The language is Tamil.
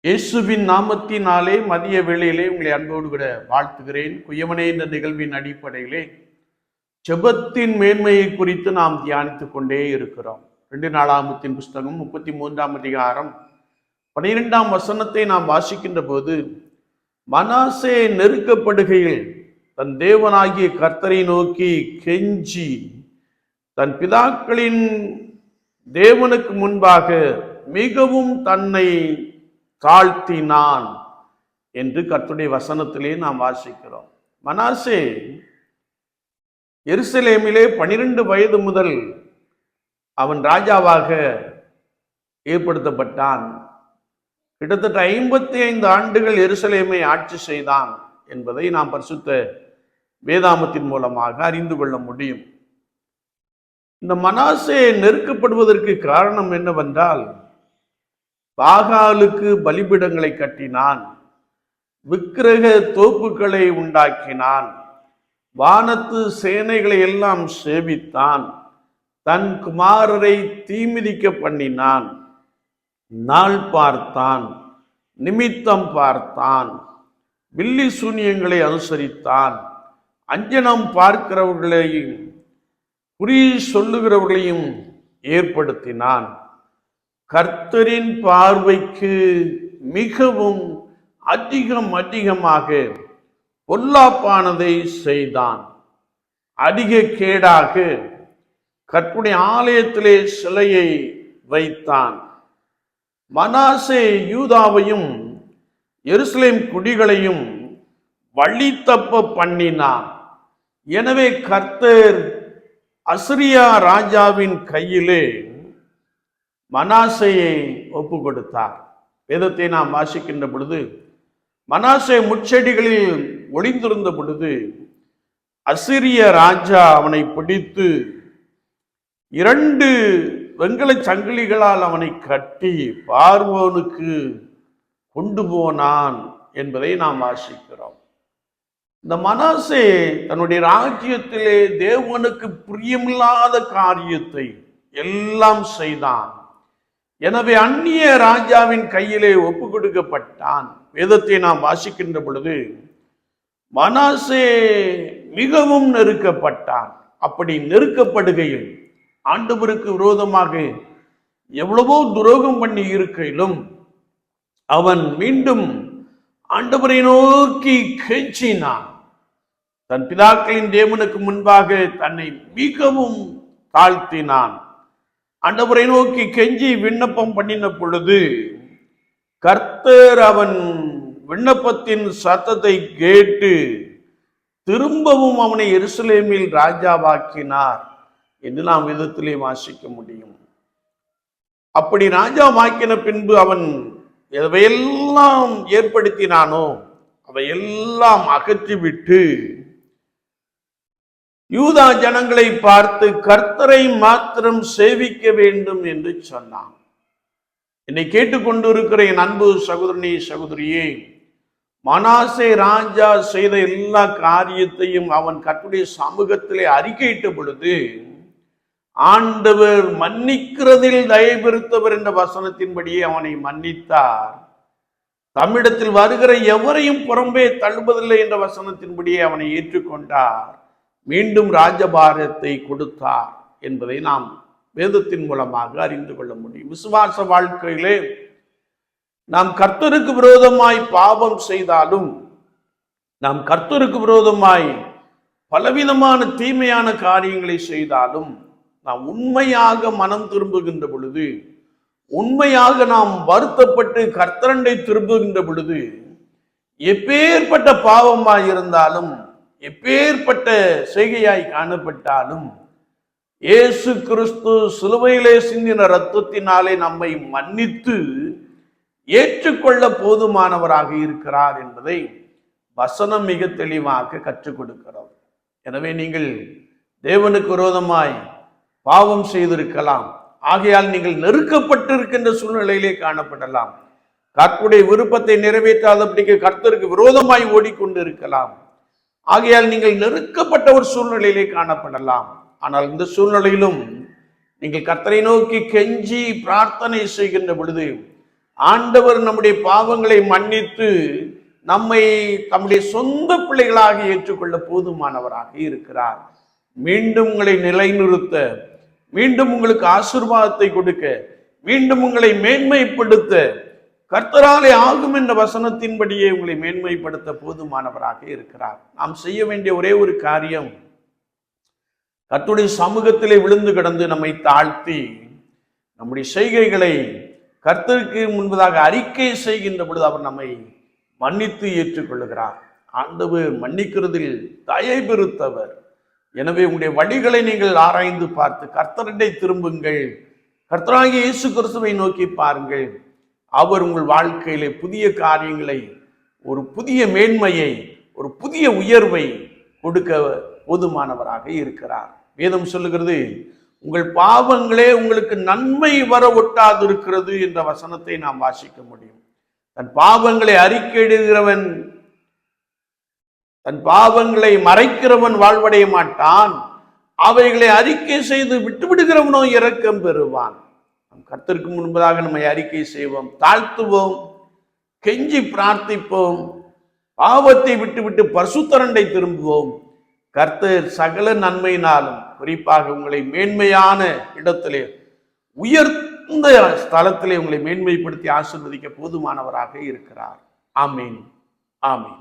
இயேசுவின் நாமத்தினாலே மதிய வேளையிலே உங்களை அன்போடு கூட வாழ்த்துகிறேன். குயவனே என்ற நிகழ்வின் அடிப்படையிலே ஜெபத்தின் மேன்மையை குறித்து நாம் தியானித்துக் கொண்டே இருக்கிறோம். 2 நாளாகமத்தின் புஸ்தகம் 33ஆம் அதிகாரம் 12ஆம் வசனத்தை நாம் வாசிக்கின்ற போது, மனாசே நெருக்கப்படுகையில் தன் தேவனாகிய கர்த்தரை நோக்கி கெஞ்சி தன் பிதாக்களின் தேவனுக்கு முன்பாக மிகவும் தன்னை தாழ்த்தினான் என்று கர்த்தருடைய வசனத்திலே நாம் வாசிக்கிறோம். மனாசே எருசலேமிலே 12 வயது முதல் அவன் ராஜாவாக ஏற்படுத்தப்பட்டான். கிட்டத்தட்ட 55 ஆண்டுகள் எருசலேமை ஆட்சி செய்தான் என்பதை நாம் பரிசுத்த வேதாமத்தின் மூலமாக அறிந்து கொள்ள முடியும். இந்த மனாசே நெருக்கப்படுவதற்கு காரணம் என்னவென்றால், பாகாலுக்கு பலிபீடங்களை கட்டினான், விக்கிரக தோப்புகளை உண்டாக்கினான், வானத்து சேனைகளை எல்லாம் சேவித்தான், தன் குமாரரை தீமிதிக்க பண்ணினான், நாள் பார்த்தான், நிமித்தம் பார்த்தான், வில்லி சூனியங்களை அனுசரித்தான், அஞ்சனம் பார்க்கிறவர்களையும் குறி சொல்லுகிறவர்களையும் ஏற்படுத்தினான். கர்த்தரின் பார்வைக்கு மிகவும் அதிகமாக பொல்லாப்பானதை செய்தான். அதிக கேடாக கர்த்தருடைய ஆலயத்திலே சிலையை வைத்தான். மனாசே யூதாவையும் எருசலேம் குடிகளையும் வழி தப்ப பண்ணினான். எனவே கர்த்தர் அசிரியா ராஜாவின் கையிலே மனாசேயை ஒப்பு கொடுத்தார். வேதத்தை நாம் வாசிக்கின்ற பொழுது, மனாசே முட்செடிகளில் ஒளிந்திருந்த பொழுது அசிரிய ராஜா அவனை பிடித்து 2 வெண்கல சங்கிலிகளால் அவனை கட்டி பார்வோனுக்கு கொண்டு போனான் என்பதை நாம் வாசிக்கிறோம். இந்த மனாசே தன்னுடைய ராஜ்யத்திலே தேவனுக்கு பிரியமில்லாத காரியத்தை எல்லாம் செய்தான். எனவே அந்நிய ராஜாவின் கையிலே ஒப்பு கொடுக்கப்பட்டான். வேதத்தை நாம் வாசிக்கின்ற பொழுது மனாசே மிகவும் நெருக்கப்பட்டான். அப்படி நெருக்கப்படுகையில் ஆண்டவருக்கு விரோதமாக எவ்வளவோ துரோகம் பண்ணி இருக்கையிலும் அவன் மீண்டும் ஆண்டவரை நோக்கி கெஞ்சினான். தன் பிதாக்களின் தேவனுக்கு முன்பாக தன்னை மிகவும் தாழ்த்தினான். ஆண்டவரை நோக்கி கெஞ்சி விண்ணப்பம் பண்ணின பொழுது கர்த்தர் அவன் விண்ணப்பத்தின் சத்தத்தை கேட்டு திரும்பவும் அவனை எருசலேமில் ராஜாவாக்கினார் என்று நாம் விதத்திலே வாசிக்க முடியும். அப்படி ராஜாவாக்கின பின்பு அவன் எவையெல்லாம் ஏற்படுத்தினானோ அவையெல்லாம் அகற்றிவிட்டு யூதா ஜனங்களை பார்த்து கர்த்தரை மாத்திரம் சேவிக்க வேண்டும் என்று சொன்னான். என்னை கேட்டுக்கொண்டிருக்கிற என் அன்பு சகோதரனே சகோதரியே, மனாசே ராஜா செய்த எல்லா காரியத்தையும் அவன் கர்த்தருடைய சமூகத்திலே அறிக்கையிட்ட பொழுது ஆண்டவர் மன்னிக்கிறதில் தயபெருத்தவர் என்ற வசனத்தின்படியே அவனை மன்னித்தார். தம்மிடத்தில் வருகிற எவரையும் புறம்பே தள்ளுவதில்லை என்ற வசனத்தின்படியே அவனை ஏற்றுக்கொண்டார். மீண்டும் ராஜபாரத்தை கொடுத்தார் என்பதை நாம் வேதத்தின் மூலமாக அறிந்து கொள்ள முடியும். விசுவாச வாழ்க்கையிலே நாம் கர்த்தருக்கு விரோதமாய் பாவம் செய்தாலும், நாம் கர்த்தருக்கு விரோதமாய் பலவிதமான தீமையான காரியங்களை செய்தாலும், நாம் உண்மையாக மனம் திரும்புகின்ற பொழுது, உண்மையாக நாம் வருத்தப்பட்டு கர்த்தரண்டை திரும்புகின்ற பொழுது, எப்பேற்பட்ட பாவமாய் இருந்தாலும், எப்பேற்பட்ட செய்கையாய் காணப்பட்டாலும், இயேசு கிறிஸ்து சிலுவையிலே சிந்தின இரத்தத்தினாலே நம்மை மன்னித்து ஏற்றுக்கொள்ள போதுமானவராக இருக்கிறார் என்பதை வசனம் மிக தெளிவாக கற்றுக் கொடுக்கிறோம். எனவே நீங்கள் தேவனுக்கு விரோதமாய் பாவம் செய்திருக்கலாம். ஆகையால் நீங்கள் நெருக்கப்பட்டிருக்கின்ற சூழ்நிலையிலே காணப்படலாம். கர்த்தருடைய விருப்பத்தை நிறைவேற்றாதபடிக்கு கர்த்தருக்கு விரோதமாய் ஓடிக்கொண்டு இருக்கலாம். ஆகையால் நீங்கள் நெருக்கப்பட்ட ஒரு சூழ்நிலையிலே காணப்படலாம். ஆனால் இந்த சூழ்நிலையிலும் நீங்கள் கர்த்தரை நோக்கி கெஞ்சி பிரார்த்தனை செய்கின்ற பொழுது ஆண்டவர் நம்முடைய பாவங்களை மன்னித்து நம்மை தம்முடைய சொந்த பிள்ளைகளாக ஏற்றுக்கொள்ள போதுமானவராக இருக்கிறார். மீண்டும் உங்களை நிலைநிறுத்த, மீண்டும் உங்களுக்கு ஆசீர்வாதத்தை கொடுக்க, மீண்டும் உங்களை மேன்மைப்படுத்த, கர்த்தராலே ஆகும் என்ற வசனத்தின்படியே உங்களை மேன்மைப்படுத்த போதுமானவராக இருக்கிறார். நாம் செய்ய வேண்டிய ஒரே ஒரு காரியம், கர்த்தருடைய சமூகத்திலே விழுந்து கிடந்து நம்மை தாழ்த்தி நம்முடைய செய்கைகளை கர்த்தருக்கு முன்பதாக அறிக்கை செய்கின்ற பொழுது அவர் நம்மை மன்னித்து ஏற்றுக்கொள்ளுகிறார். ஆண்டவர் மன்னிக்கிறதில் தயை பெருத்தவர். எனவே உங்களுடைய வழிகளை நீங்கள் ஆராய்ந்து பார்த்து கர்த்தரிடை திரும்புங்கள். கர்த்தராகிய இயேசு கிறிஸ்துவை நோக்கி பாருங்கள். அவர் உங்கள் வாழ்க்கையிலே புதிய காரியங்களை, ஒரு புதிய மேன்மையை, ஒரு புதிய உயர்வை கொடுக்க போதுமானவராக இருக்கிறார். வேதம் சொல்லுகிறது, உங்கள் பாவங்களே உங்களுக்கு நன்மை வர ஒட்டாது இருக்கிறது என்ற வசனத்தை நாம் வாசிக்க முடியும். தன் பாவங்களை அறிக்கையிடுகிறவன், தன் பாவங்களை மறைக்கிறவன் வாழ்வடைய மாட்டான், அவைகளை அறிக்கை செய்து விட்டுவிடுகிறவனோ இரக்கம் பெறுவான். நம் கர்த்தருக்கு முன்பதாக நம்மை அறிக்கை செய்வோம், தாழ்த்துவோம், கெஞ்சி பிரார்த்திப்போம், பாவத்தை விட்டுவிட்டு பரிசுத்தரண்டை திரும்புவோம். கர்த்தர் சகல நன்மையினாலும், குறிப்பாக உங்களை மேன்மையான இடத்திலே, உயர்ந்த ஸ்தலத்திலே உங்களை மேன்மைப்படுத்தி ஆசீர்வதிக்க போதுமானவராக இருக்கிறார். ஆமீன், ஆமீன்.